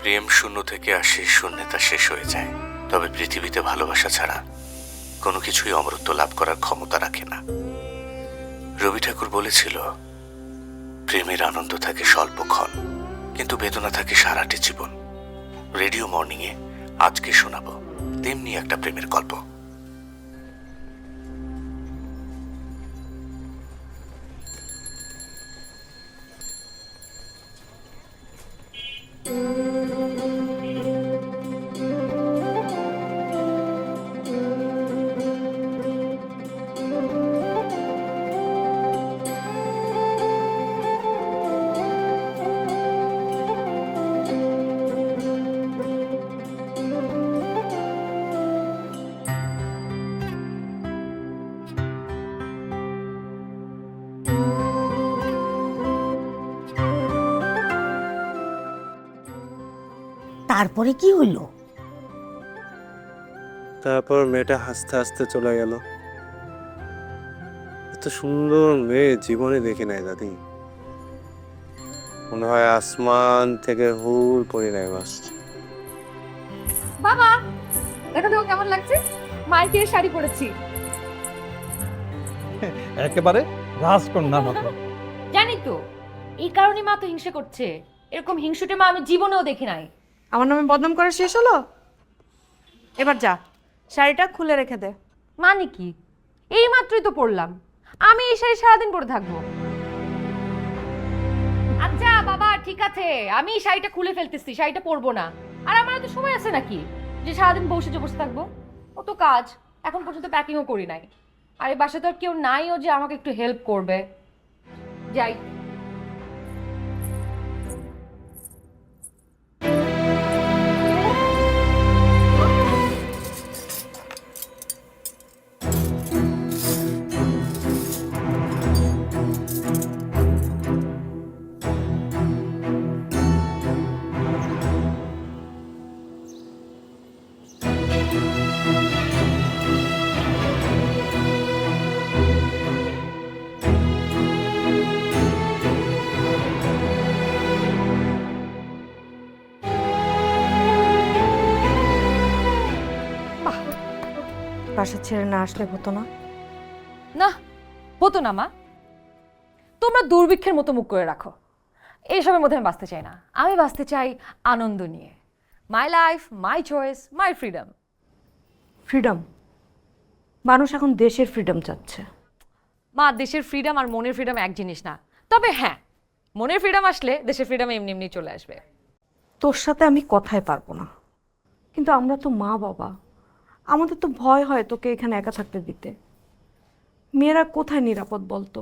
প্রেম শূন্য থেকে আসে, শূন্যতা শেষ হয়ে যায়। তবে পৃথিবীতে ভালোবাসা ছাড়া কোনো কিছুই অমরত্ব লাভ করার ক্ষমতা রাখে না। রবি ঠাকুর বলেছিল, প্রেমের আনন্দ থাকে স্বল্পক্ষণ, কিন্তু বেদনা থাকে সারাটি জীবন। রেডিও মর্নিংয়ে আজকে শোনাবো তেমনি একটা প্রেমের গল্প। তারপরে কি হইলো? তারপর মেয়েটা হাসতে হাসতে চলে গেল। এত সুন্দর মেয়ে জীবনে দেখি নাই দাদি। মনে হয় আসমান থেকে হুর পড়ে নাই বাস। বাবা, দেখো তো কেমন লাগছে, মাইকের শাড়ি পরেছি। একেবারে রাজকন্যার মতো। জানি তো, এই কারণে মা তো হিংসা করছে। এরকম হিংসুটে মা আমি জীবনেও দেখি নাই। আমার নামে বদনাম করা শেষ হলো? এবার যা, শাড়িটা খুলে রেখে দে। মানে কি? এই মাত্রই তো পরলাম, আমি এই শাড়ি সারাদিন পরে থাকবো? আচ্ছা বাবা, ঠিক আছে, আমি এই শাড়িটা খুলে ফেলতেছি, শাড়িটা পরবো না। আর আমার তো সময় আছে নাকি যে সারাদিন বসে থাকবো? ও তো কাজ, এখন পর্যন্ত প্যাকিংও করি নাই। আর এই বাসায় তো আর কেউ নাইও যে আমাকে একটু হেল্প করবে। যাই। বাসা ছেড়ে না আসলে হতো না? না, হতো না মা। তোমরা দুর্ভিক্ষের মতো মুখ করে রাখো। এইসবের মধ্যে আমি বাঁচতে চাই না। আমি বাঁচতে চাই আনন্দ নিয়ে। My life, my choice, my freedom. Freedom? মানুষ এখন দেশের ফ্রিডম চাচ্ছে। মা, দেশের ফ্রিডম আর মনের ফ্রিডম এক জিনিস না। তবে হ্যাঁ, মনের ফ্রিডম আসলে দেশের ফ্রিডম এমনি এমনি চলে আসবে। তোর সাথে আমি কথাই পারবো না, কিন্তু আমরা তো মা বাবা, আমাদের তো ভয় হয় তোকে এখানে একা থাকতে দিতে। মেয়েরা কোথায় নিরাপদ বলতো?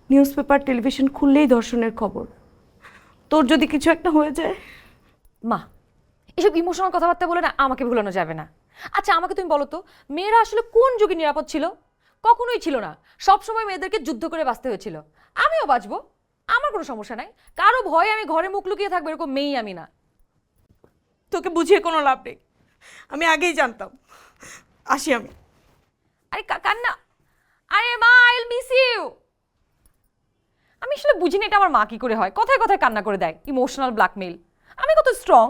নিউজ পেপার টেলিভিশন খুললেই ধর্ষণের খবর। তোর যদি কিছু একটা হয়ে যায়? মা, এসব ইমোশনাল কথাবার্তা বলে না আমাকে ভুলানো যাবে না। আচ্ছা আমাকে তুমি বলো তো, মেয়েরা আসলে কোন যুগে নিরাপদ ছিল? কখনোই ছিল না। সবসময় মেয়েদেরকে যুদ্ধ করে বাঁচতে হয়েছিল। আমিও বাঁচবো, আমার কোনো সমস্যা নাই। কারো ভয়ে আমি ঘরে মুখ লুকিয়ে থাকবো এরকম মেয়েই আমি না। তোকে বুঝিয়ে কোনো লাভ নেই, আমি আগেই জানতাম। আসি আমি। আরে কান্না, আরে মা, আই উইল মিস ইউ। আমি আসলে বুঝিনি এটা আমার মা কি করে হয়, কথায় কথায় কান্না করে দেয়। Emotional blackmail. আমি কত strong.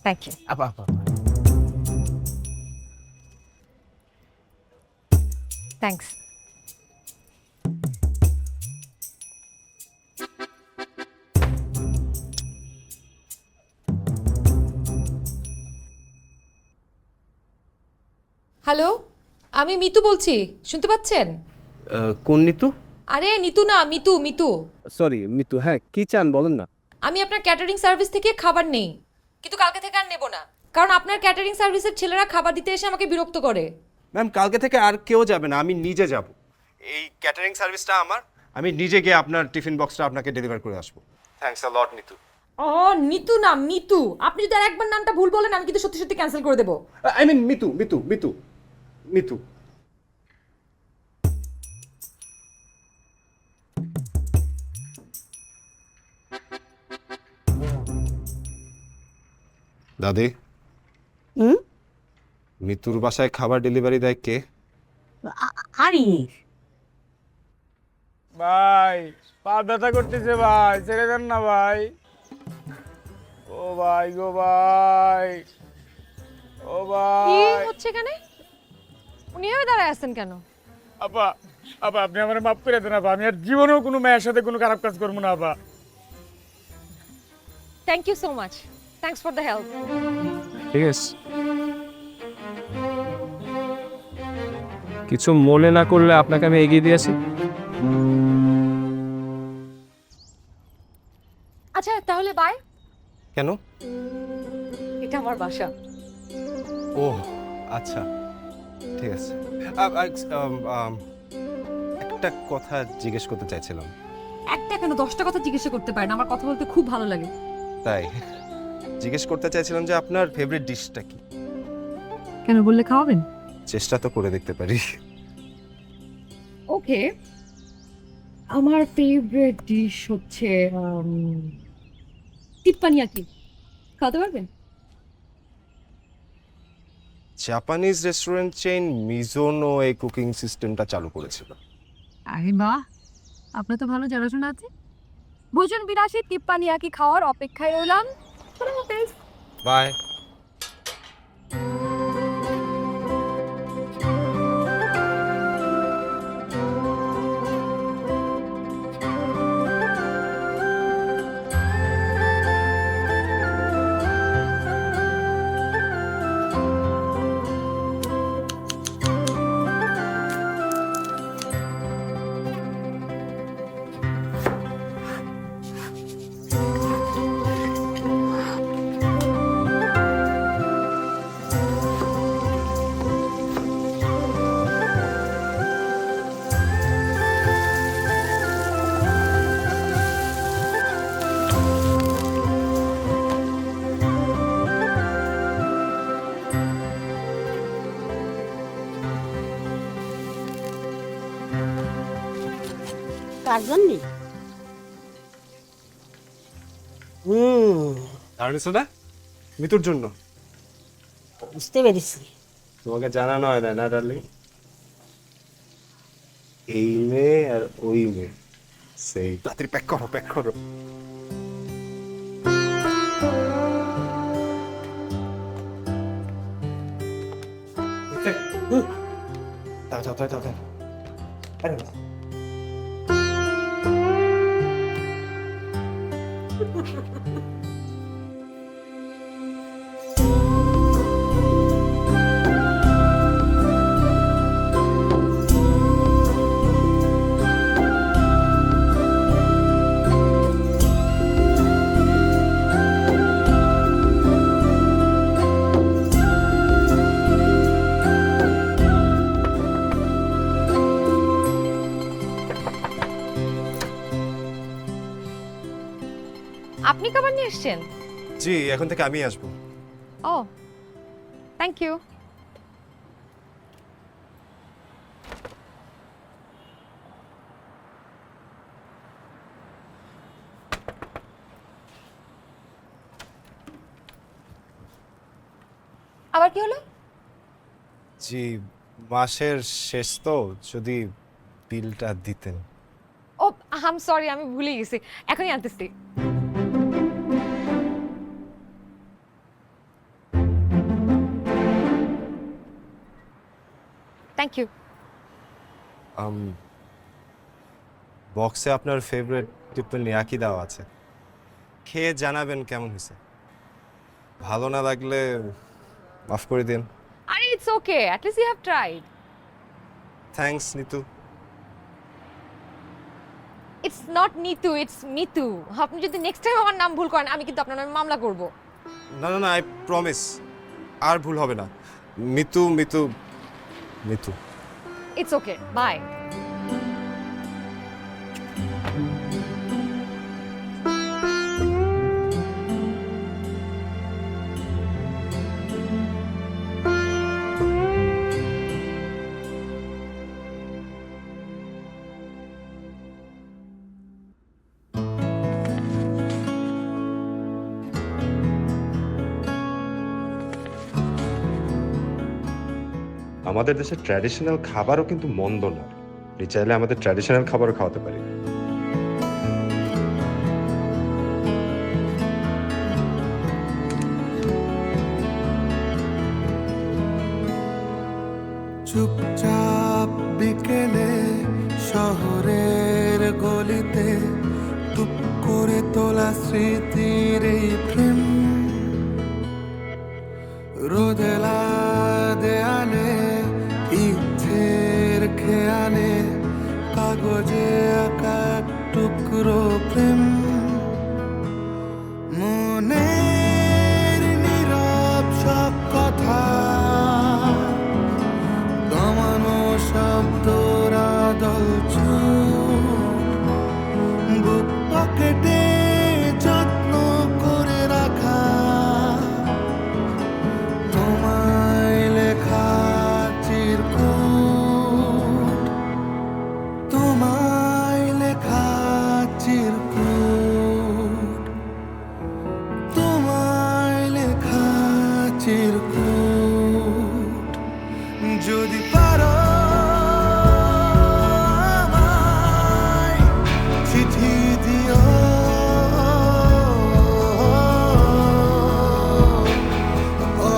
Thank you. Thanks. Hello, আমি মিতু বলছি, শুনতে পাচ্ছেন? কোন নিতু? আরে নিতু না, মিতু মিতু। সরি মিতু, হ্যাঁ কি চান বলেন না। আমি আপনার ক্যাটারিং সার্ভিস থেকে খাবার নেই, কিন্তু কালকে থেকে আর নেব না। কারণ আপনার ক্যাটারিং সার্ভিসের ছেলেরা খাবার দিতে এসে আমাকে বিরক্ত করে। ম্যাম কালকে থেকে আর কেউ যাবে না, আমি নিজে যাব। এই ক্যাটারিং সার্ভিসটা আমার, আমি নিজে গিয়ে আপনার টিফিন বক্সটা আপনাকে ডেলিভার করে আসবো। থ্যাঙ্কস আ লট নিতু। ও নিতু না মিতু। আপনি যদি আর একবার নামটা ভুল বলেন আমি কিন্তু সত্যি সত্যি ক্যান্সেল করে দেবো। I mean Mitu Mitu Mitu Mitu. দাদি, হুম মিতুর বাসায় খাবার ডেলিভারি দেয় কে? আরিফ ভাই পা ব্যথা করতেছে ভাই, ছেড়ে দেন না ভাই। ও ভাই গো ভাই, ও কি ভাই। হচ্ছে এখানে? উনি এভাবে দাঁড়ায় আছেন কেন? আপা, আপা আপনি আমার মাফ করে দেন আপা, আমি আর জীবনেও কোনো মেয়ের সাথে কোনো খারাপ কাজ করবো না আপা। Thank you so much, thanks for the help. ঠিক আছে, কিছু মনে না করলে আপনাকে আমি এগিয়ে দিয়েছি। আচ্ছা তাহলে বাই। কেন? এটা আমার বাসা। ও আচ্ছা, ঠিক আছে। একটা কথা জিজ্ঞেস করতে চাইছিলাম। একটা কেন 10টা কথা জিজ্ঞাসা করতে পারেন, আমার কথা বলতে খুব ভালো লাগে। তাই জিজ্ঞেস করতে চাইছিলাম যে আপনার ফেভারিট ডিশটা কি? কেন বললে খাওয়াবেন? চেষ্টা তো করে দেখতে পারি। ওকে, আমার ফেভারিট ডিশ হচ্ছে টিপ্পানিয়াকি। খাওয়াতে পারবেন? জাপানিজ রেস্টুরেন্ট চেইন মিজোনো এই কুকিং সিস্টেমটা চালু করেছিল। আরে বাহ, আপনার তো ভালো জানাশোনা আছে। ভোজন বিলাসী টিপ্পানিয়াকি খাওয়ার অপেক্ষায় রইলাম। বাই। কার জন্যে? দারুণ সোদা, মিতুর জন্য। বুঝতে পেরেছি। তোমাকে জানানো হয় না ডার্লিং? এই মেয়ে আর ওই মেয়ে সেই। তাড়াতাড়ি প্যাক করো, প্যাক করো। দাও দাও দাও দাও। আরে বাহ। আপনি খাবার নিয়ে এসেছেন? জি, এখন থেকে আমি আসবো। ও থ্যাংক ইউ। আবার কি হলো? জি, মাসের শেষ তো, যদি বিলটা দিতেন। ও আম সরি, আমি ভুলে গেছি, এখনই আনতেছি। Thank you. বক্সে আপনার ফেভারিট টিপ্পানিয়াকি দেওয়া আছে, খেয়ে জানাবেন কেমন হয়েছে। ভালো না লাগলে মাফ করে দিন। আরে it's okay, at least you have tried. Thanks Nitu. It's not Nitu, it's Mitu. আপনি যদি নেক্সট টাইম আমার নাম ভুল করেন, আমি কিন্তু আপনার নামে মামলা করব। না না না, আই প্রমিস আর ভুল হবে না। Mitu Mitu Mitu. It's okay, bye. আমাদের দেশের ট্র্যাডিশনাল খাবারও কিন্তু মন্দ না। আপনি চাইলে আমাদের ট্র্যাডিশনাল খাবারও খাওয়াতে পারি। চুপচাপ বিকেলে শহরের গলিতে টুপ করে তোলা স্মৃতির এই প্রেম, রোদেলা দেয়ালে ইচ্ছের খেয়ালে কাগজে আঁকা এক টুকরো প্রেম, মনের নীরব সব কথা দমানো শব্দরা দলছো, বুক পকেটে যত্ন করে রাখা তোমায় লেখা চিরকুট, তোমায় লেখা চিরকুট, তোমায় লেখা চিরকুট। যদি পারো আমায় চিঠি দিও,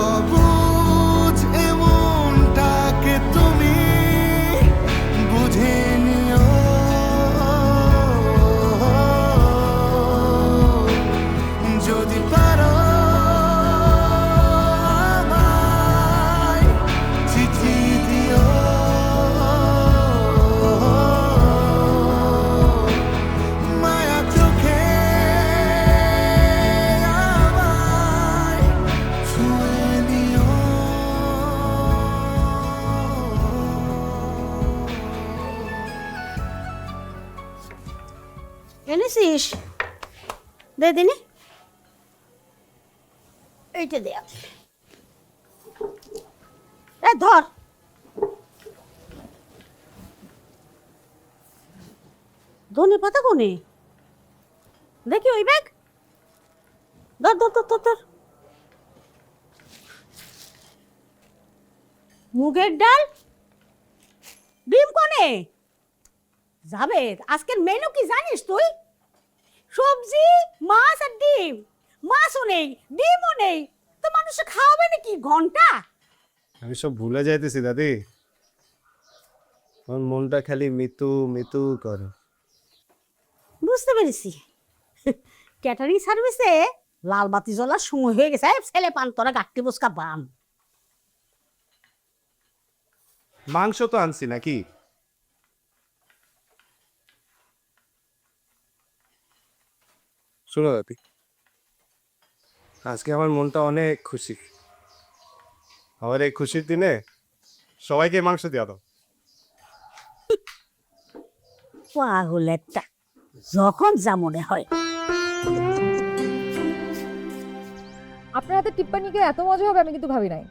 অবুঝ এমনটাকে তুমি বুঝে নিও, যদি পারো আমায় চিঠি দিও, মায়া চোখে আমায় ছুঁয়ে নিও। এনেছিস? দে দিনি, এইটা দে। এ ধর, ধনে পাতা কোনে দেখি ওই ব্যাগ, ধর ধর ধর ধর ধর। মুগের ডাল, ডিম কোনে যাবে? আজকের মেনু কি জানিস তুই? সবজি, মাছ আর ডিম। মাছও নেই, ডিমও নেই, তো মানুষ খাওয়াবে নাকি ঘন্টা? আমি সব ভুলে যাইতেছি দাদি, আমার মনটা খালি মিতু মিতু করে। বুঝতে পেরেছি, ক্যাটারিং সার্ভিসে লাল বাতি জ্বলার সময় হয়ে গেছে। ছেলে পান তোরা গাট্টি বসকা বান। মাংস তো আনছি নাকি? শোনো দাদি, আজকে আমার মনটা অনেক খুশি। আমার এই খুশির দিনে সবাইকে মাংস দিয়া দাও। পাগল একটা, যখন যা মনে হয়। আপনার হাতে টিপ্পানিকে এত মজা হবে আমি কিন্তু ভাবি নাই।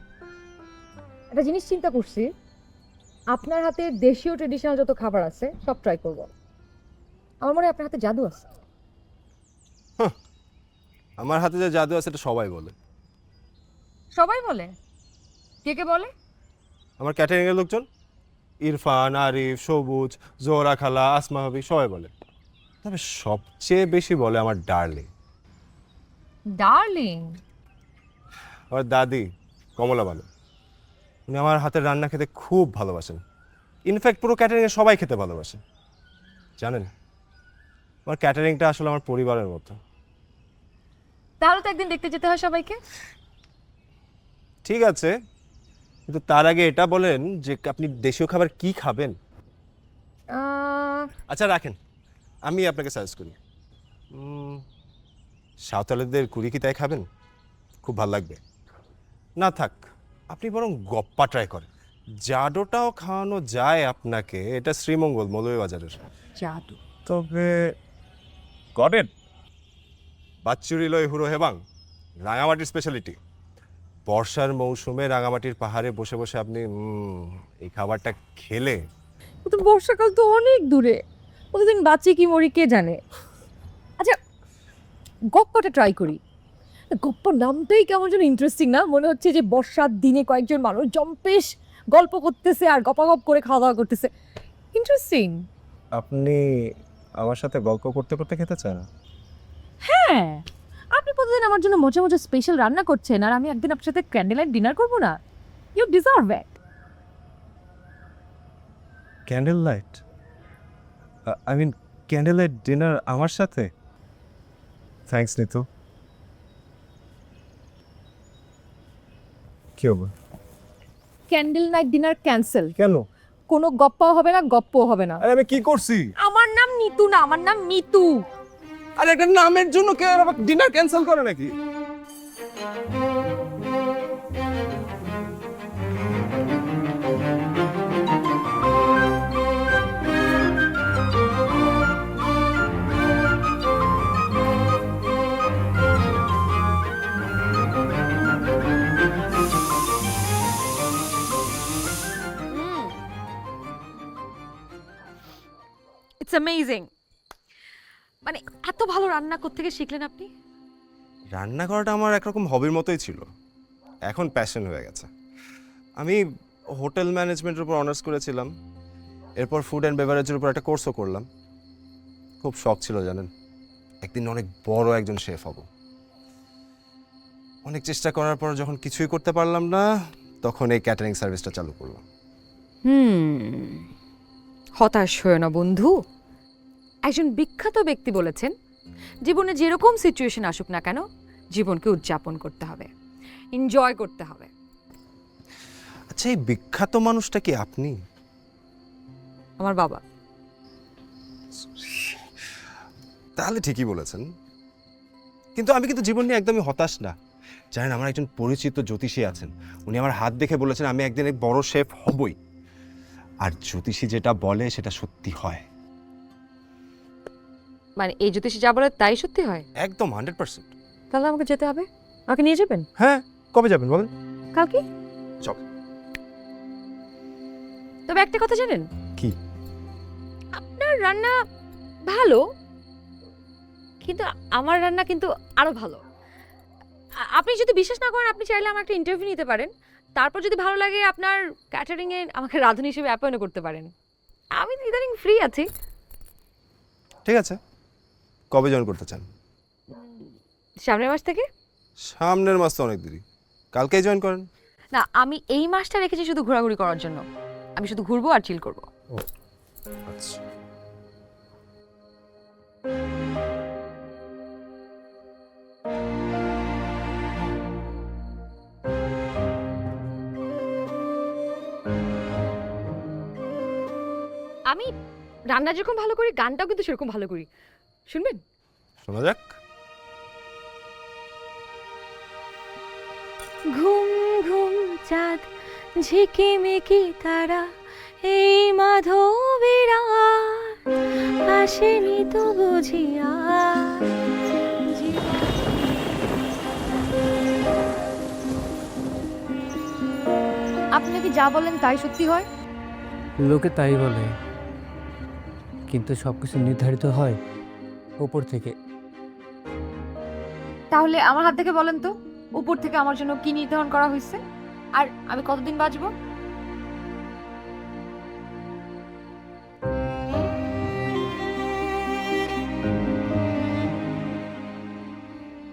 একটা জিনিস চিন্তা করছি, আপনার হাতে দেশীয় ট্রেডিশনাল যত খাবার আছে সব ট্রাই করব। আমার মনে হয় আপনার হাতে জাদু আছে। আমার হাতে যে জাদু আছে এটা সবাই বলে। সবাই বলে? কে কে বলে? আমার ক্যাটারিং এর লোকজন, ইরফান, আরিফ, সবুজ, জোহরা খালা, আসমা ভাবি সবাই বলে। তবে সবচেয়ে বেশি বলে আমার ডার্লিং। ডার্লিং? আমার দাদি কমলা বানু, উনি আমার হাতের রান্না খেতে খুব ভালোবাসেন। ইনফ্যাক্ট পুরো ক্যাটারিংয়ে সবাই খেতে ভালোবাসে। জানেন, আমার ক্যাটারিংটা আসলে আমার পরিবারের মতো। তাহলে তো একদিন দেখতে যেতে হয় সবাইকে। ঠিক আছে, কিন্তু তার আগে এটা বলেন যে আপনি দেশীয় খাবার কি খাবেন? আচ্ছা রাখেন, আমি আপনাকে সাজেস্ট করি, সাঁওতালিদের কুড়ি কি তাই খাবেন? খুব ভালো লাগবে। না থাক, আপনি বরং গপ্পা ট্রাই করেন। জাডোটাও খাওয়ানো যায় আপনাকে, এটা শ্রীমঙ্গল মৌলভীবাজারের জাদু। তবে গডেন বাচ্চুরি লয় হুরো হেবাং, রাঙামাটির স্পেশালিটি। বর্ষার মৌসুমে রাঙামাটির পাহাড়ে বসে বসে আপনি এই খাবারটা খেলে। তো বর্ষাকাল তো অনেক দূরে, প্রতিদিন বাচ্চা কি মরি কে জানে। আচ্ছা গপ্পাটা ট্রাই করি। গপ্পার নামটাই কেমন যেন ইন্টারেস্টিং না? মনে হচ্ছে যে বর্ষার দিনে কয়েকজন মানুষ জম্পেশ গল্প করতেছে আর গপাগপ করে খাওয়া দাওয়া করতেছে। ইন্টারেস্টিং। আপনি আমার সাথে গল্প করতে করতে খেতে চান? হ্যাঁ, আপনি প্রতিদিন আমার জন্য মজা মজা স্পেশাল রান্না করছেন আর আমি একদিন আপনার সাথে ক্যান্ডেল লাইট ডিনার করবো না? You deserve it. Candle light? I mean candle light dinner আমার সাথে? থ্যাঙ্কস নিতু। কি হবে? Candle night dinner cancel. কেন? কোনো গপ্পাও হবে না, গপ্পও হবে না। আরে আমি কি করছি? আমার নাম নিতু না, আমার নাম মিতু। আরে একটা নামের জন্য কে আবার ডিনার ক্যান্সেল করে নাকি? It's amazing. মানে এত ভালো রান্না কোত্থেকে শিখলেন আপনি? রান্না করাটা আমার একরকম হবির মতোই ছিল, এখন প্যাশন হয়ে গেছে। আমি হোটেল ম্যানেজমেন্টের উপর অনার্স করেছিলাম, এরপর ফুড অ্যান্ড বেভারেজের উপর একটা কোর্সও করলাম। খুব শখ ছিল জানেন, একদিন অনেক বড় একজন শেফ হব। অনেক চেষ্টা করার পর যখন কিছুই করতে পারলাম না, তখন এই ক্যাটারিং সার্ভিসটা চালু করলাম। হতাশ হয়ে না বন্ধু। একজন বিখ্যাত ব্যক্তি বলেছেন, জীবনে যেরকম সিচুয়েশন আসুক না কেন, জীবনকে উদযাপন করতে হবে, এনজয় করতে হবে। আচ্ছা, এই বিখ্যাত মানুষটা কি আপনি? আমার বাবা। তাহলে ঠিকই বলেছেন, কিন্তু আমি কিন্তু জীবন নিয়ে একদমই হতাশ না। জানেন, আমার একজন পরিচিত জ্যোতিষী আছেন, উনি আমার হাত দেখে বলেছেন আমি একদিন এক বড় শেফ হবই। আর জ্যোতিষী যেটা বলে সেটা সত্যি হয়। মানে এই জ্যোতিষী যা বলে তাই সত্যি হয়? একদম 100%। তাহলে আমাকে যেতে হবে। আমাকে নিয়ে যাবেন? হ্যাঁ, কবে যাবেন বলেন? কালকে। চল। তবে একটা কথা জানেন? কি? আপনার রান্না ভালো, কিন্তু আমার রান্না কিন্তু আরো ভালো। আপনি যদি বিশ্বাস না করেন, আপনি চাইলে আমার একটা ইন্টারভিউ নিতে পারেন, তারপর যদি ভালো লাগে আপনার ক্যাটারিং এ আমাকে রাঁধুনি হিসেবে অ্যাপয়েন্ট করতে পারেন। আমি ইদানিং ফ্রি আছি। ঠিক আছে, কবে জয়েন করতে চান? সামনের মাস থেকে। সামনের মাস তো অনেক দেরি, কালকেই জয়েন করেন। না, আমি এই মাসটা রেখেছি শুধু ঘোরাঘুরি করার জন্য। আমি শুধু ঘুরবো আর চিল করবো। আচ্ছা। আমি রান্না যেরকম ভালো করি, গানটাও কিন্তু সেরকম ভালো করি। শুনবেন? শোনা যাক। ঘুম ঘুম চাঁদ, ঝিকিমিকি তারা, এই মাধবীরা আসেনি তো বুঝিয়া। আপনি কি যা বলেন তাই সত্যি হয়? লোকে তাই বলে, কিন্তু সবকিছু নির্ধারিত হয় উপর থেকে। তাহলে আমার হাত থেকে বলেন তো, উপর থেকে আমার জন্য কি নির্ধারণ করা হয়েছে, আর আমি কতদিন বাঁচবো?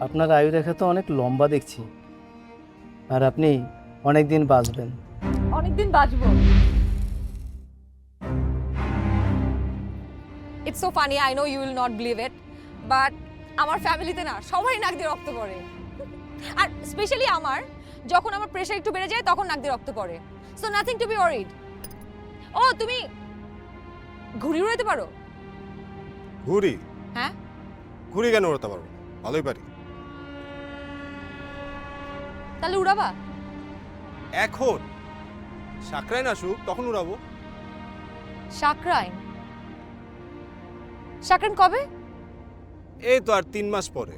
আপনার আয়ু রেখা তো অনেক লম্বা দেখছি, আর আপনি অনেক দিন বাঁচবেন। অনেকদিন বাঁচবো? It's so funny, I know you will not believe it, but আমার ফ্যামিলিতে না সবাই নাক দিয়ে রক্ত পড়ে। আর স্পেশালি আমার, যখন আমার প্রেশার একটু বেড়ে যায় তখন নাক দিয়ে রক্ত পড়ে। So nothing to be worried. ও, তুমি ঘুড়ি উড়াইতে পারো? ঘুড়ি? হ্যাঁ। ঘুড়ি কেন উড়াতে পারবো? ভালোই পারি। তাহলে উড়াবা? এখন সাকরাইন আসুক তখন উড়াবো। সাকরাইন? সাকরাইন কবে? এই তো আর 3 মাস পরে।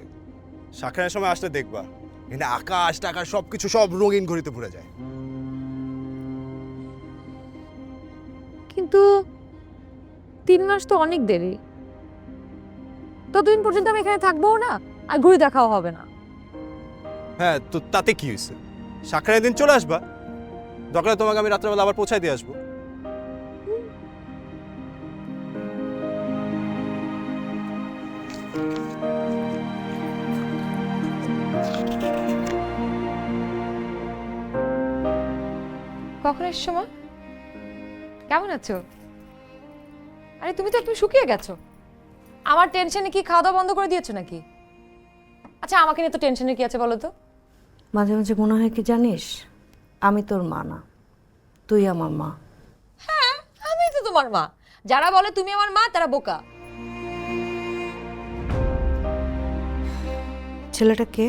সাকরাইনের সময় আসলে দেখবা, এখানে আকাশ টাকাশ সবকিছু সব রঙিন ঘড়িতে ভরে যায়। কিন্তু 3 মাস তো অনেক দেরি। ততদিন পর্যন্ত আমি এখানে থাকবো না, আর ঘুরে দেখাও হবে না। হ্যাঁ, তো তাতে কি হয়েছে? সাকরাইনের দিন চলে আসবা, দরকার হলে তোমাকে আমি রাত্রেবেলা আবার পৌঁছায় দিয়ে আসবো। কখন এসছো মা? কেমন আছো? আরে তুমি তো একদম শুকিয়ে গেছো। আমার টেনশনে কি খাওয়া দাওয়া বন্ধ করে দিয়েছো নাকি? আচ্ছা আমাকে নিয়ে তো টেনশনে কি আছে বলো তো? মাঝে মাঝে মনে হয় কি জানিস, আমি তোর মা না, তুই আমার মা। হ্যাঁ আমি তো তোমার মা। যারা বলে তুমি আমার মা তারা বোকা। ছেলেটা কে?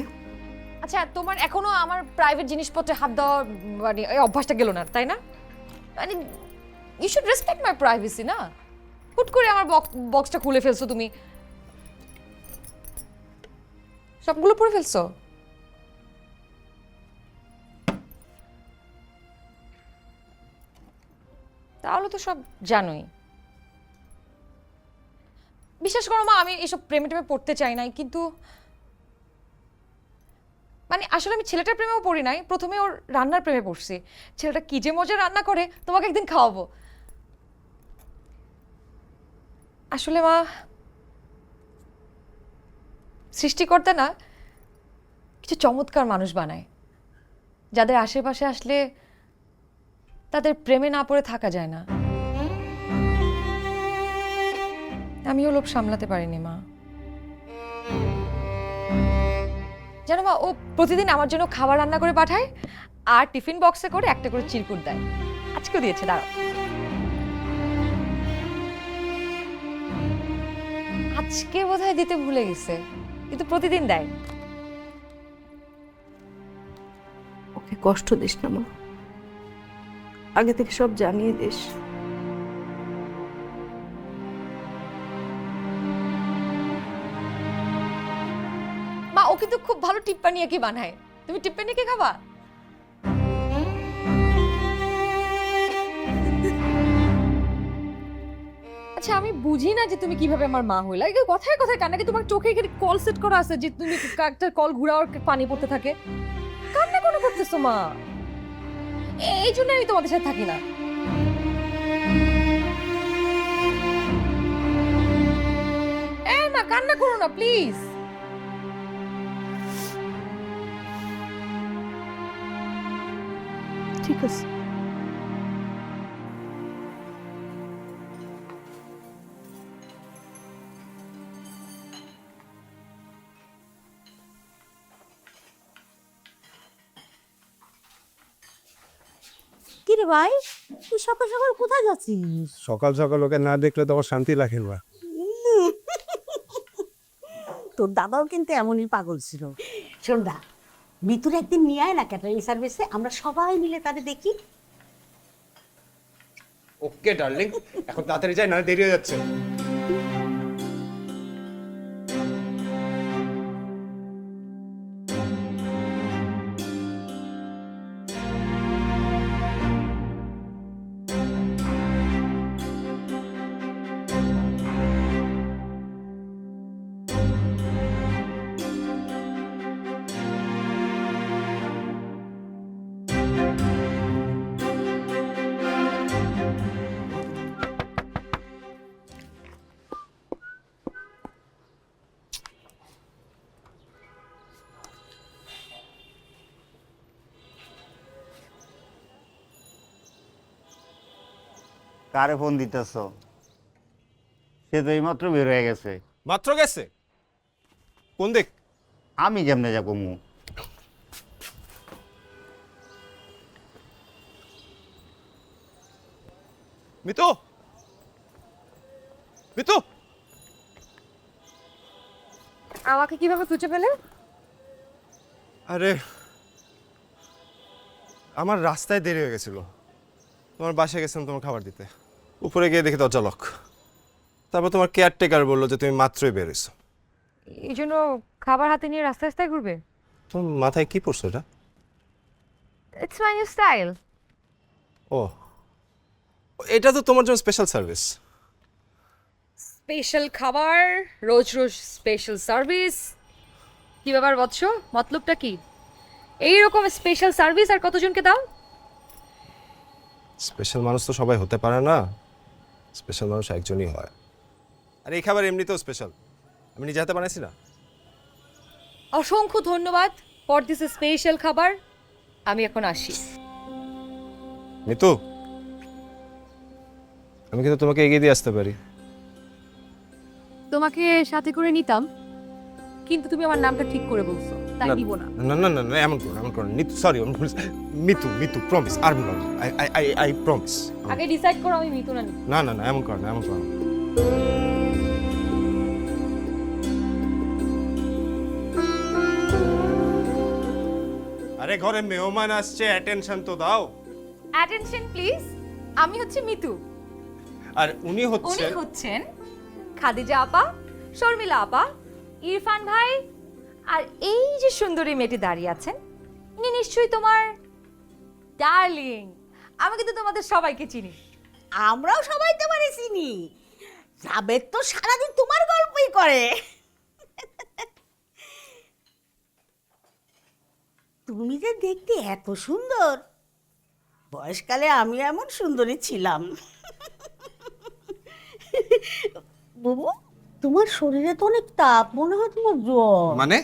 আচ্ছা তোমার এখনো আমার প্রাইভেট জিনিসপত্রে হাত দেওয়া মানে এই অভ্যাসটা গেল না তাই না? মানে you should respect my privacy না? হুট করে আমার বক্সটা খুলে ফেলছো তুমি, সবগুলো পরে ফেলছো। তাহলে তো সব জানোই। বিশ্বাস করো মা, আমি এসব প্রেমে টেমে পড়তে চাই নাই, কিন্তু মানে আসলে আমি ছেলেটার প্রেমেও পড়ি নাই, প্রথমে ওর রান্নার প্রেমে পড়ছি। ছেলেটা কি যে মজা রান্না করে, তোমাকে একদিন খাওয়াবো। আসলে মা, সৃষ্টিকর্তা না কিছু চমৎকার মানুষ বানায়, যাদের আশেপাশে আসলে তাদের প্রেমে না পড়ে থাকা যায় না। আমিও লোভ সামলাতে পারিনি মা। জানো মা, ও প্রতিদিন আমার জন্য খাবার রান্না করে পাঠায় আর টিফিন বক্সে করে একটা করে চিরকুট দেয়। আজকেও দিয়েছে, দাঁড়াও। আজকে বোধহয় দিতে ভুলে গেছে, কিন্তু প্রতিদিন দেয়। ওকে কষ্ট দিস না মা, আগে থেকে সব জানিয়ে দিস। মা ও কিন্তু খুব ভালো টিপ্পানিয়া কি বানায়। তুমি টিপ্পানিয়া কি খাবা? আচ্ছা আমি বুঝি না যে তুমি কিভাবে আমার মা হইলা। এই কথায় কথায় কান্না, কি তোমার চোখে এখানে কল সেট করা আছে যে তুমি একটা কল ঘুরাও আর পানি পড়তে থাকে? কান্না কেন করতেছো মা? এই জন্য আমি তোমাদের সাথে থাকি না। মা কান্না করো না প্লিজ। ঠিক আছে। কি রে ভাই, তুই সকাল সকাল কোথায় যাচ্ছিস? সকাল সকাল ওকে না দেখলে তো আমার শান্তি লাগে না। তোর দাদাও কিন্তু এমনই পাগল ছিল। শোন দা, মিতুর একদিন নিয়ে আয় না ক্যাটারিং সার্ভিসে, আমরা সবাই মিলে তাদের দেখি। ওকে ডার্লিং, এখন তাড়াতাড়ি যাই, না দেরি হয়ে যাচ্ছে। কারে ফোন দিতেছ? সে তো এইমাত্র বের হয়ে গেছে। মাত্র গেছে? কোন দিক? আমি কেমনে যাবো মু? মিতু, মিতু, আমাকে কিভাবে খুঁজে পেলে? আরে আমার রাস্তায় দেরি হয়ে গেছিল, তোমার বাসায় গেছিলাম তোমার খাবার দিতে। উপরে গিয়ে দেখি দরজা লক। তারপর তোমার কেয়ারটেকার বললো যে তুমি মাত্রই বেরোইছো। এই জন্য খাবার হাতে নিয়ে রাস্তায় রাস্তায় ঘুরবে? তোমার মাথায় কি পড়ছো এটা? It's my new style. ও, এটা তো তোমার জন্য স্পেশাল সার্ভিস। স্পেশাল খাবার, রোজ রোজ স্পেশাল সার্ভিস। কি ব্যাপার বৎস, মতলবটা কি? এইরকম স্পেশাল সার্ভিস আর কতজনকে দাও? স্পেশাল মানুষ তো সবাই হতে পারে না, স্পেশাল মানুষ একজনই হয়। আর এই খাবার এমনিতেও স্পেশাল, আমি নিজে হাতে বানাইছি না। অসংখ্য ধন্যবাদ ফর দিস স্পেশাল খাবার। আমি এখন আসি। মিতু, আমি কিন্তু তোমাকে এগিয়ে দিয়ে আসতে পারি। তোমাকে সাথে করে নিতাম, কিন্তু তুমি আমার নামটা ঠিক করে বলছো, তাই না, দিব না। না না না না, এমন করো এমন করো। নিতু, সরি, মিতু, মিতু, প্রমিস, আর বলো না, আই প্রমিস। আগে ডিসাইড করো আমি মিতু না নিতু। না না না, এমন করো না, এমন করো না। আরে ঘরে মেহমান আসছে, অ্যাটেনশন তো দাও। Attention please. আমি হচ্ছে মিতু, আর উনি উনি হচ্ছেন খাদিজা আপা, শর্মিলা আপা, ইরফান ভাই, আর এই যে সুন্দরী মেয়েটি দাঁড়িয়ে আছেন ইনি নিশ্চয়ই তোমার ডার্লিং। আমি কিন্তু তোমাদের সবাইকে চিনি। আমরাও সবাই তোমারে চিনি। জাবেদ তো সারাদিন তোমার গল্পই করে। তুমি যে দেখতে এত সুন্দর, বয়সকালে আমি এমন সুন্দরী ছিলাম। বুবু, তোমার শরীরে তো অনেক তাপ, মনে হয় তোমার জ্বর। মানে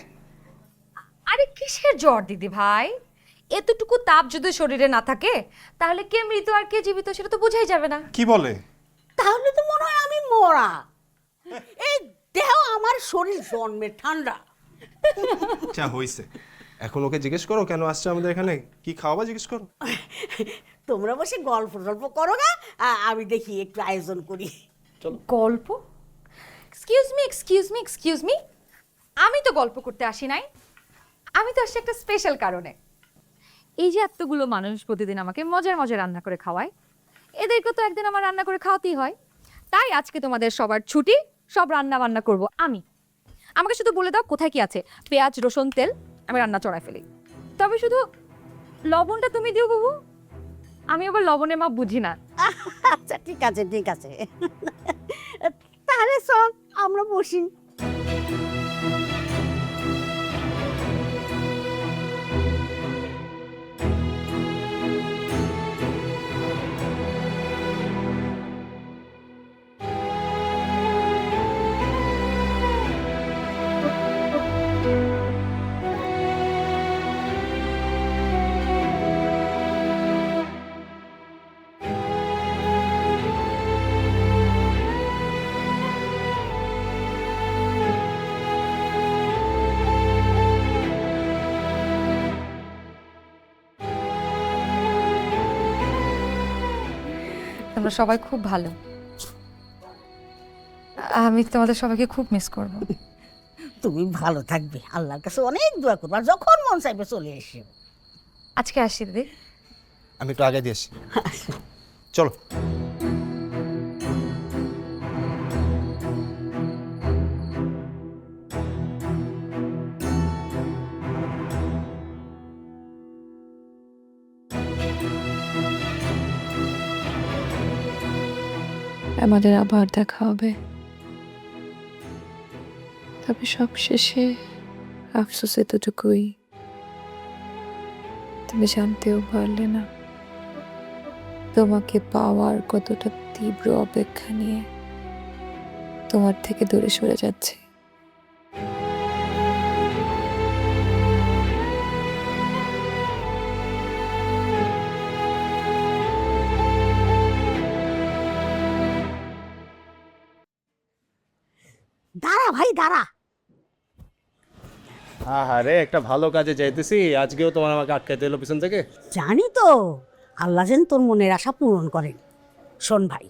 আরে কিসের জ্বর দিদি ভাই? এতটুকু তাপ যদি শরীরে না থাকে তাহলে কে মৃত আর কে জীবিত সেটা তো বোঝাই যাবে না। কি বলে? তাহলে তো মনে হয় আমি মরা। এই দেহ আমার শরীর জন্মের ঠান্ডা। আচ্ছা হইছে, এখন ওকে জিজ্ঞেস করো কেন আসছে আমাদের এখানে, কি খাওয়াবা জিজ্ঞেস করো। তোমরা বসে গল্প টল্প করো না, আমি দেখি একটু আয়োজন করি। গল্প? Excuse me, excuse me, excuse me, আমি তো গল্প করতে আসি নাই, আমি তো আসছি একটা স্পেশাল কারণে। এই যে এতগুলো মানুষ প্রতিদিন আমাকে মজার মজার রান্না করে খাওয়ায়, এদেরকে তো একদিন আমার রান্না করে খাওয়াতেই হয়। তাই আজকে তোমাদের সবার ছুটি, সব রান্না বান্না করব আমি। আমাকে শুধু বলে দাও কোথায় কি আছে, পেঁয়াজ রসুন তেল আমি রান্না চড়াই ফেলি। তবে শুধু লবণটা তুমি দিও বাবু, আমি আবার লবণের মাপ বুঝি না। আচ্ছা ঠিক আছে ঠিক আছে, তাহলে সব আমরা বসি। তোমরা সবাই খুব ভালো, আমি তোমাদের সবাইকে খুব মিস করব। তুমি ভালো থাকবে, আল্লাহর কাছে অনেক দোয়া করবে, আর যখন মন চাইবে চলে এসো। আজকে আসি দিদি। আমি একটু আগে দিয়ে আসি, চলো। আমাদের আবার দেখা হবে, তবে সব শেষে আফসোস এতটুকুই, তুমি জানতেও পারলে না তোমাকে পাওয়ার কতটা তীব্র অপেক্ষা নিয়ে তোমার থেকে দূরে সরে যাচ্ছে। দাঁড়া ভাই দাঁড়া। আরে একটা ভালো কাজে যাইতেছি, আজকেও তোমার আমাকে আটকাইতে এলো পিছন থেকে। জানি তো, আল্লাহ যেন তোর মনের আশা পূরণ করেন। শোন ভাই,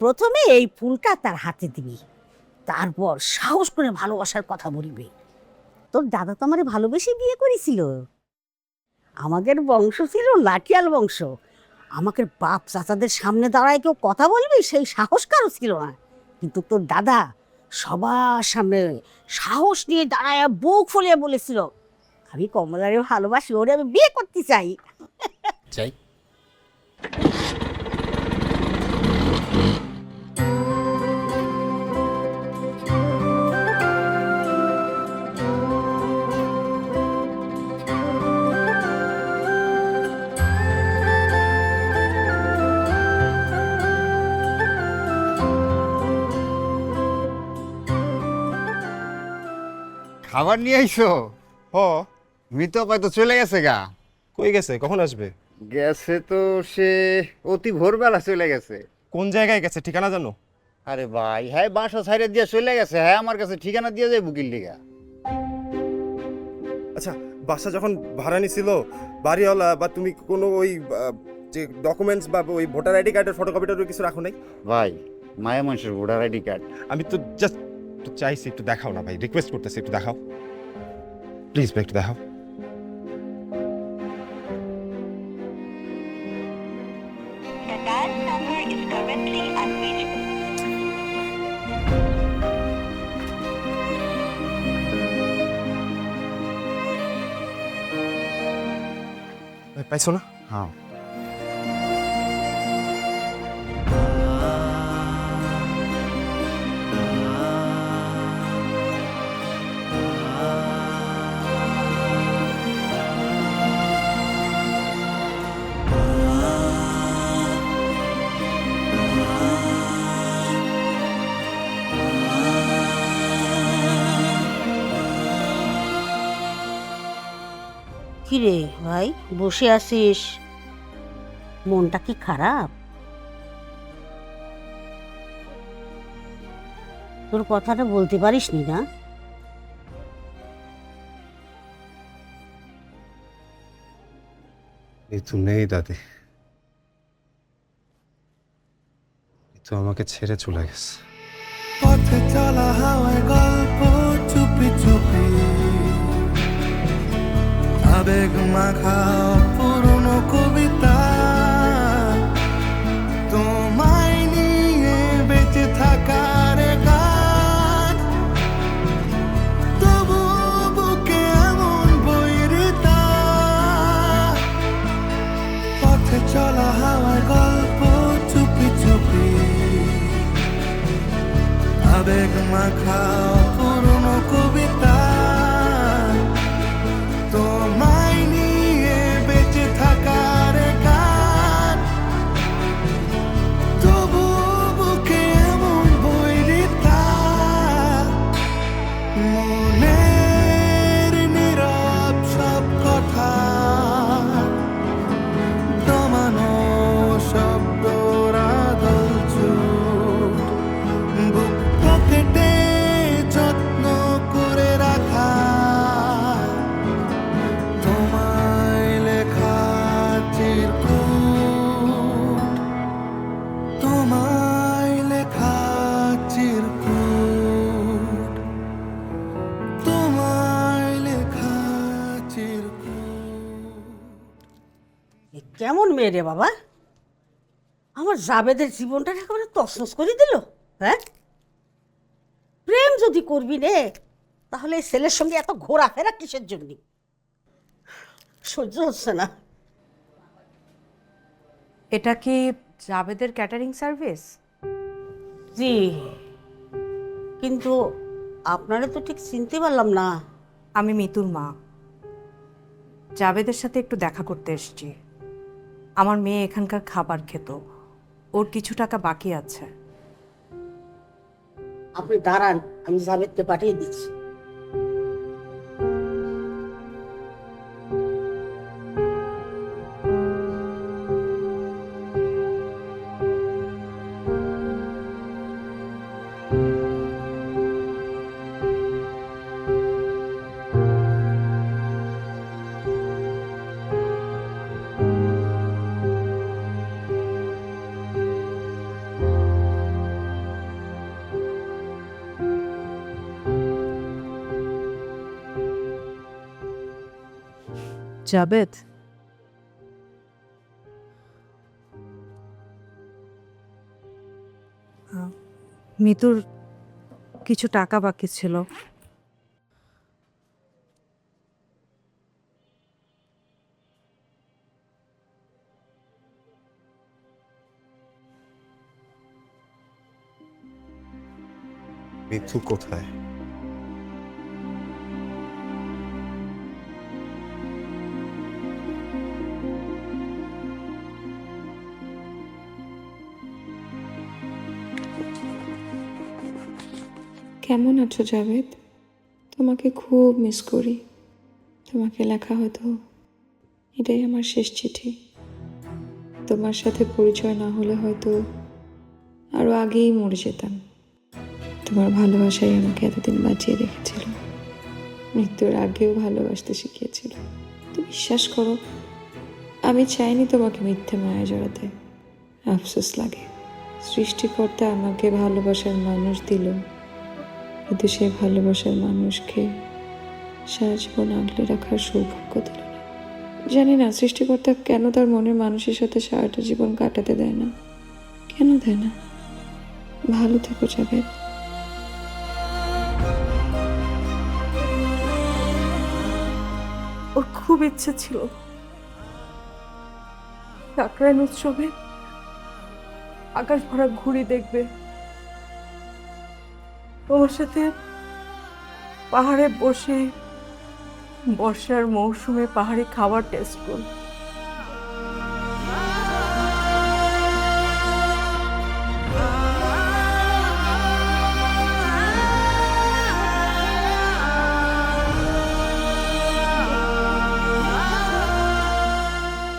প্রথমে এই ফুলটা তার হাতে দিবি, তারপর সাহস করে ভালোবাসার কথা বলবি। তোর দাদা তো আমারে ভালোবেসে বিয়ে করেছিল। আমাদের বংশ ছিল লাঠিয়াল বংশ, আমাকে বাপ চাচাদের সামনে দাঁড়ায় কেউ কথা বলবি সেই সাহস কারো ছিল না। কিন্তু তোর দাদা সবার সামনে সাহস নিয়ে দাঁড়ায় বুক ফুলিয়ে বলেছিল, আমি কমলারে ভালোবাসি, ওরে আমি বিয়ে করতে চাই। চাই খাবার নিয়ে আইছো? হ। মিতো কয়তো চলে গেছে গা। কই গেছে? কখন আসবে? গেছে তো সে অতি ভোরবেলা চলে গেছে। কোন জায়গায় গেছে ঠিকানা জানো? আরে ভাই, হ্যাঁ বাসা ছাইরে দিয়ে চলে গেছে, হ্যাঁ আমার কাছে ঠিকানা দিয়ে যায় বুকির লিগা। আচ্ছা, বাসা যখন ভাড়া নিছিল বাড়িওয়ালা বা তুমি কোনো ওই যে ডকুমেন্টস বা ওই ভোটার আইডি কার্ডের ফটোকপিটারও কিছু রাখো নাই? ভাই, মায়া মানুষের ভোটার আইডি কার্ড। আমি তো জাস্ট চাইছি একটু দেখাও না ভাই, রিকোয়েস্ট করতেছি একটু দেখাও প্লিজ ভাই, একটু দেখাও। ভাই, পাইছো না? হ্যাঁ। কিরে ভাই, বসে আছিস? মনটা কি খারাপ? তোর কথাটা বলতে পারিস নি না? এই তো নেই দাদি, এই তো আমাকে ছেড়ে চলে গেছে। পথে চলা হাওয়ায় গল্প চুপি চুপি, আবেগ মাখা পুরনো কবিতা, তোমায় নিয়ে বেঁচে থাকার গান, তবু বুকে এমন বৈরিতা। পথে চলা হাওয়ায় গল্প চুপি চুপি, আবেগ মাখা পুরনো কবিতা, তোমায় নিয়ে বেঁচে থাকার গান, তবু বুকে এমন বৈরিতা। মনের নীরব সব কথা, দমানো শব্দর আদল চুট, বুক পকেটে যত্ন করে রাখা তোমায় লেখা চিরকুট, তোমায় লেখা চিরকুট, তোমায় লেখা চিরকুট। এ কেমন মেয়ে রে বাবা? আমার জাবেদের জীবনটা একেবারে তছনছ করে দিল। হ্যাঁ, প্রেম যদি করবি রে, তাহলে এই ছেলের সঙ্গে এত ঘোরাফেরা কিসের জন্য? সহ্য হচ্ছে না। এটা কি জাবেদের ক্যাটারিং সার্ভিস? জি, কিন্তু আপনারা তো ঠিক চিনতে পারলাম না। আমি মিতুর মা, জাবেদের সাথে একটু দেখা করতে এসেছি। আমার মেয়ে এখানকার খাবার খেত, ওর কিছু টাকা বাকি আছে। আপনি দাঁড়ান, আমি জাবেদকে পাঠিয়ে দিচ্ছি। জাবেদ, মিতুর কিছু টাকা বাকি ছিল। মিথু কোথায়? কেমন আছো জাভেদ? তোমাকে খুব মিস করি। তোমাকে লেখা হয়তো এটাই আমার শেষ চিঠি। তোমার সাথে পরিচয় না হলে হয়তো আরো আগেই মরে যেতাম। তোমার ভালোবাসাই আমাকে এতদিন বাঁচিয়ে রেখেছিল, মৃত্যুর আগেও ভালোবাসতে শিখিয়েছিল। তো বিশ্বাস করো, আমি চাইনি তোমাকে মিথ্যে মায়া জড়াতে। আফসোস লাগে, সৃষ্টিকর্তা আমাকে ভালোবাসার মানুষ দিল, কিন্তু সেই ভালোবাসার মানুষকে সারা জীবন আগলে রাখার সৌভাগ্য দিল না। জানি না সৃষ্টিকর্তা কেন তার মনের মানুষের সাথে সারাটা জীবন কাটাতে দেয় না, কেন দেয় না। ভালো থেকো জাবেদ। ওর খুব ইচ্ছে ছিল কাকরাইন উৎসবে আকাশ ভরা ঘুড়ি দেখবে, তোমার সাথে পাহাড়ে বসে বর্ষার মৌসুমে পাহাড়ি খাবার টেস্ট করবে।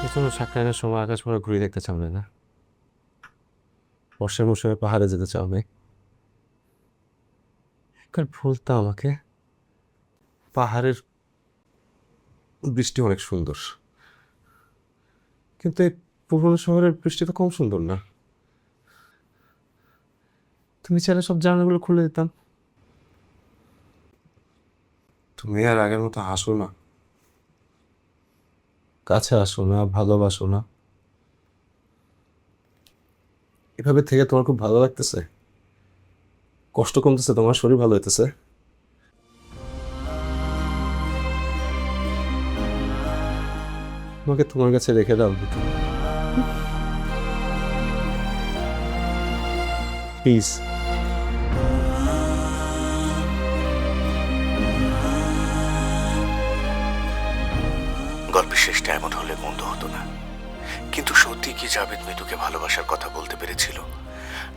এজন্য সাকরাইনের সময় আকাশ ভরা ঘুরে দেখতে চাও না? বর্ষার মৌসুমে পাহাড়ে যেতে চাও না? একবার বলতো আমাকে, পাহাড়ের বৃষ্টি অনেক সুন্দর, কিন্তু এই পুরনো শহরের বৃষ্টি তো কম সুন্দর না। তুমি চাইলে সব জানালাগুলো খুলে দিতাম। তুমি আর আগের মতো হাসো না, কাছে আসো না, ভালোবাসো না। এভাবে থেকে তোমার খুব ভালো লাগতেছে? কষ্ট কমতেছে? তোমার শরীর ভালো হইতেছে? তোমাকে তোমার কাছে রেখে দাও প্লিজ। গল্পের শেষটা এমন হলে মন্দ হতো না, কিন্তু সত্যি কি জাবেদ মিতুকে ভালোবাসার কথা বলতে পেরেছিল,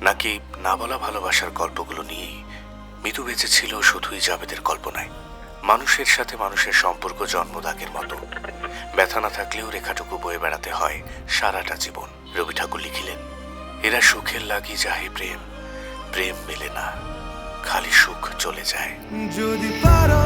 নাকি না বলা ভালোবাসার গল্পগুলো নিয়েই মিতু বেঁচে ছিল শুধুই জাবেদের কল্পনায়? মানুষের সাথে মানুষের সম্পর্ক জন্মদাগের মতো, ব্যথা না থাকলেও রেখাটুকু বয়ে বেড়াতে হয় সারাটা জীবন। রবি ঠাকুর লিখিলেন, এরা সুখের লাগি যাহে প্রেম, প্রেম মেলে না, খালি সুখ চলে যায়। যদি পারো